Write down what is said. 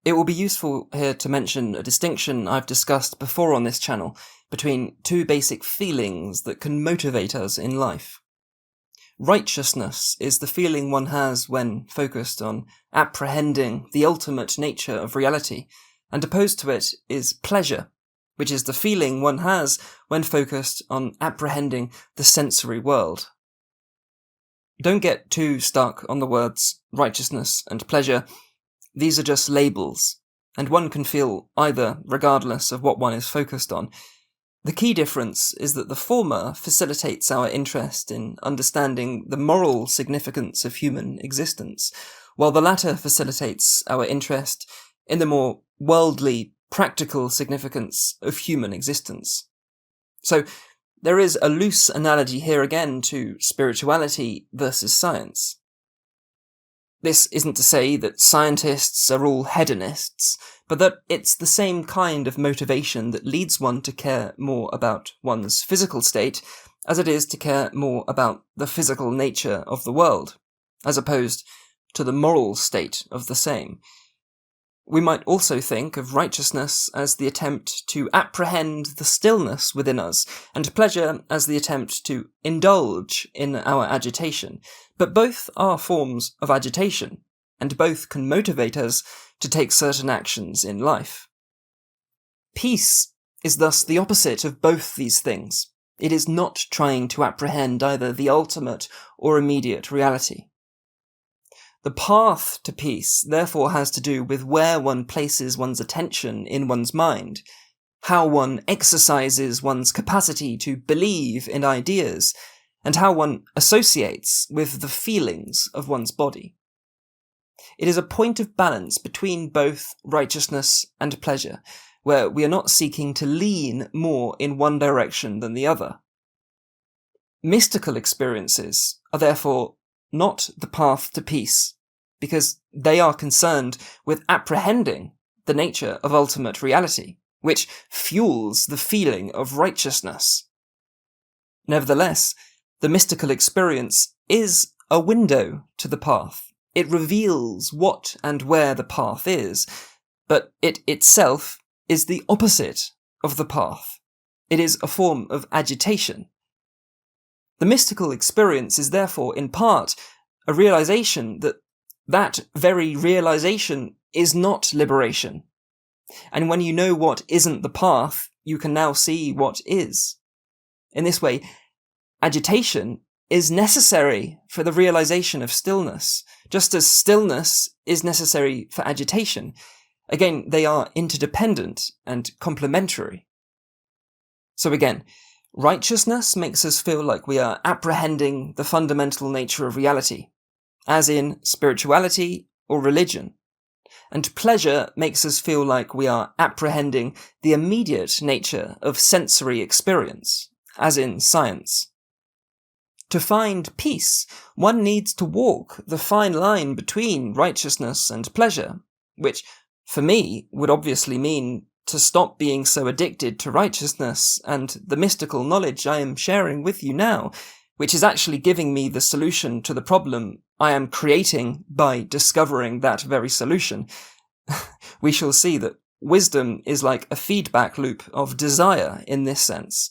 It will be useful here to mention a distinction I've discussed before on this channel between two basic feelings that can motivate us in life. Righteousness is the feeling one has when focused on apprehending the ultimate nature of reality, and opposed to it is pleasure, which is the feeling one has when focused on apprehending the sensory world. Don't get too stuck on the words righteousness and pleasure. These are just labels, and one can feel either regardless of what one is focused on. The key difference is that the former facilitates our interest in understanding the moral significance of human existence, while the latter facilitates our interest in the more worldly, practical significance of human existence. So, there is a loose analogy here again to spirituality versus science. This isn't to say that scientists are all hedonists, but that it's the same kind of motivation that leads one to care more about one's physical state as it is to care more about the physical nature of the world, as opposed to the moral state of the same. We might also think of righteousness as the attempt to apprehend the stillness within us, and pleasure as the attempt to indulge in our agitation. But both are forms of agitation, and both can motivate us to take certain actions in life. Peace is thus the opposite of both these things. It is not trying to apprehend either the ultimate or immediate reality. The path to peace therefore has to do with where one places one's attention in one's mind, how one exercises one's capacity to believe in ideas, and how one associates with the feelings of one's body. It is a point of balance between both righteousness and pleasure, where we are not seeking to lean more in one direction than the other. Mystical experiences are therefore not the path to peace, because they are concerned with apprehending the nature of ultimate reality, which fuels the feeling of righteousness. Nevertheless, the mystical experience is a window to the path. It reveals what and where the path is, but it itself is the opposite of the path. It is a form of agitation. The mystical experience is therefore, in part, a realization that that very realization is not liberation. And when you know what isn't the path, you can now see what is. In this way, agitation is necessary for the realization of stillness, just as stillness is necessary for agitation. Again, they are interdependent and complementary. So again, righteousness makes us feel like we are apprehending the fundamental nature of reality, as in spirituality or religion. And pleasure makes us feel like we are apprehending the immediate nature of sensory experience, as in science. To find peace, one needs to walk the fine line between righteousness and pleasure, which, for me, would obviously mean to stop being so addicted to righteousness and the mystical knowledge I am sharing with you now, which is actually giving me the solution to the problem I am creating by discovering that very solution. We shall see that wisdom is like a feedback loop of desire in this sense,